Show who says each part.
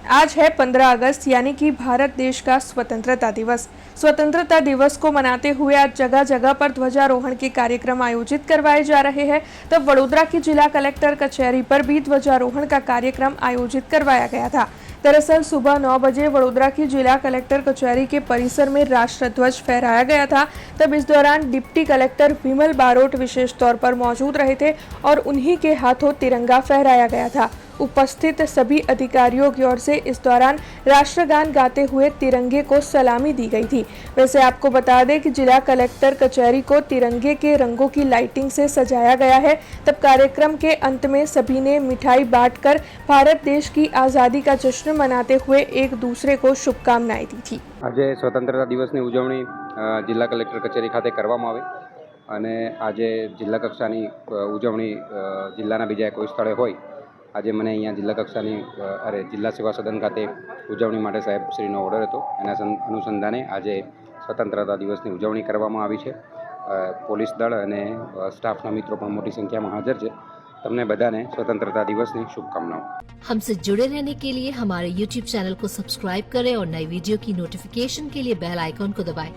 Speaker 1: आज है 15 अगस्त यानी कि भारत देश का स्वतंत्रता दिवस। स्वतंत्रता दिवस को मनाते हुए आज जगह जगह पर ध्वजारोहण के कार्यक्रम आयोजित करवाए जा रहे हैं। तब वडोदरा की जिला कलेक्टर कचहरी पर भी ध्वजारोहण का कार्यक्रम आयोजित करवाया गया था। दरअसल सुबह 9 बजे वडोदरा की जिला कलेक्टर कचहरी के परिसर में राष्ट्र ध्वज फहराया गया था। तब इस दौरान डिप्टी कलेक्टर विमल बारोट विशेष तौर पर मौजूद रहे थे और उन्हीं के हाथों तिरंगा फहराया गया था। उपस्थित सभी अधिकारियों की ओर से इस दौरान राष्ट्रगान गाते हुए तिरंगे को सलामी दी गई थी। वैसे आपको बता दें कि जिला कलेक्टर कचहरी को तिरंगे के रंगों की लाइटिंग से सजाया गया है। तब कार्यक्रम के अंत में सभी ने मिठाई बांटकर भारत देश की आज़ादी का जश्न मनाते हुए एक दूसरे को शुभकामनाएं दी थी।
Speaker 2: आज स्वतंत्रता दिवसની ઉજવણી જિલ્લા કલેક્ટર કચેરી ખાતે કરવામાં આવી અને આજે જિલ્લા કક્ષાની ઉજવણી જિલ્લાના બીજા કોઈ સ્થળે હોય આજે મને અહીંયા જિલ્લા કક્ષાની જિલ્લા સેવા સદન ખાતે ઉજવણી માટે સાહેબશ્રીનો ઓર્ડર હતો એના અનુસંધાને આજે સ્વતંત્રતા દિવસની ઉજવણી કરવામાં આવી છે। પોલીસ દળ અને સ્ટાફના મિત્રો પણ મોટી સંખ્યામાં હાજર છે। તમને બધાને स्वतंत्रता दिवसની શુભકામનાઓ।
Speaker 3: हमसे जुड़े रहने के लिए हमारे YouTube चैनल को सब्सक्राइब करें और नई वीडियो की नोटिफिकेशन के लिए बेल आइकॉन को दबाएं।